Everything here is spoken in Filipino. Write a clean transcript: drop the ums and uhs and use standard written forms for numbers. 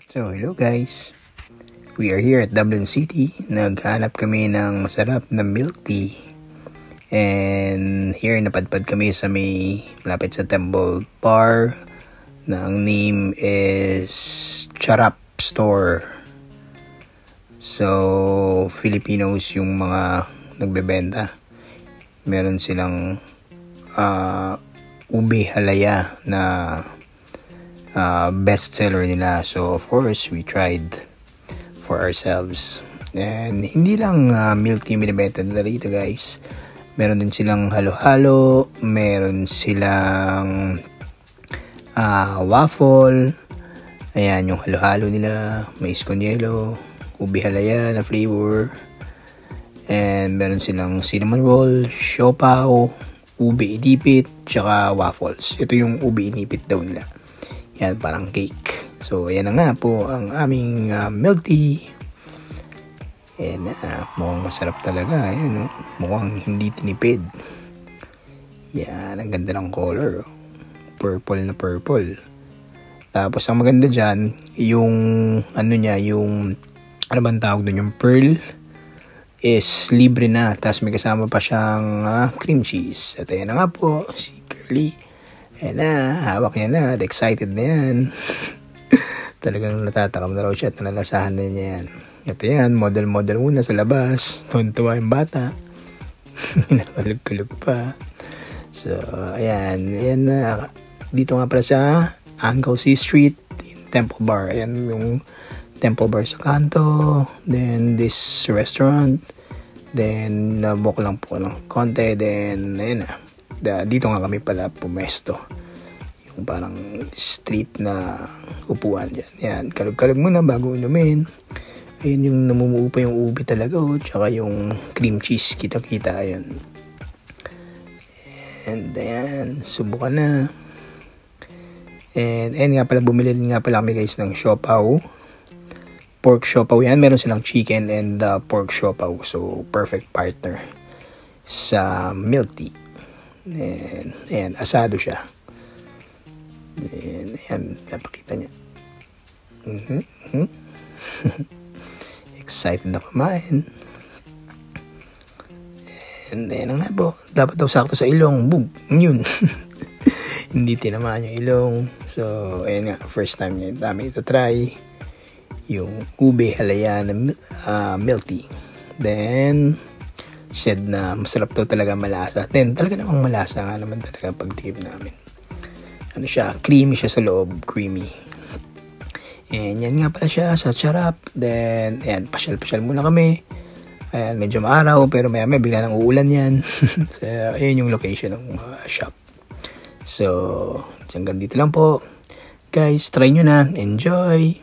So, hello guys. We are here at Dublin City. Naghanap kami ng masarap na milk tea. And here, napadpad kami sa may malapit sa Temple Bar. Na ang name is Charap Store. So, Filipinos yung mga nagbebenta. Meron silang ube halaya na best seller nila. So of course we tried for ourselves, and hindi lang milk tea binibenta nila rito guys. Meron din silang halo-halo, meron silang waffle. Ayan yung halo-halo nila, mais con yelo, ube halaya na flavor, and meron silang cinnamon roll, siopaw, ube inipit, tsaka waffles. Ito yung ube inipit daw nila. Yan, parang cake. So, ayan na nga po ang aming milk tea. Ayan na, mukhang masarap talaga. Ayan, no? Mukhang hindi tinipid. Yan, ang ganda ng color. Purple na purple. Tapos, ang maganda dyan, yung, ano niya, yung, ano bang tawag doon, yung pearl, is libre na. Tapos, may kasama pa siyang cream cheese. At ayan na nga po, si Curly. Ayan na, hawak niya na, excited na yan. Talagang natatakam na raw siya at nalalasahan na niya yan. Ito yan, model muna sa labas. Tuntua yung bata. Nakalug-kulog pa. So, ayan na. Dito nga pala sa Anglesey Street, Temple Bar. Ayan yung Temple Bar sa kanto. Then, this restaurant. Then, nabok lang po ng konti. Then, ayan na. Dito nga kami pala pumesto, yung parang street na upuan dyan. Yan, kalog-kalog muna bago inumin. Ayun yung namumuo pa yung ube talaga, tsaka yung cream cheese, kita-kita. Ayan, and ayan, subukan na. And ayan nga pala, bumili nga pala kami guys ng siopaw, pork siopaw. Yan, meron silang chicken and pork siopaw, so perfect partner sa milk tea. And ayan, asado siya. And ayan, napakita niya. Excited na kumain. And ayan nga po, dapat daw sakto sa ilong. Bug, yun. Hindi tinamaan yung ilong. So ayan nga, first time niya dami ito try yung ube halaya na milk tea. Then said na masarap daw talaga, malasa. Then talaga namang malasa nga naman talaga pagtikim namin. Ano siya, creamy siya sa loob, creamy. And yan nga pala siya sa Charap. Then ayan, pasyal muna kami. Ayan, medyo maaraw pero maya bigla nang uulan yan. So, ayan yung location ng shop. So hanggang dito lang po guys, try nyo na, enjoy.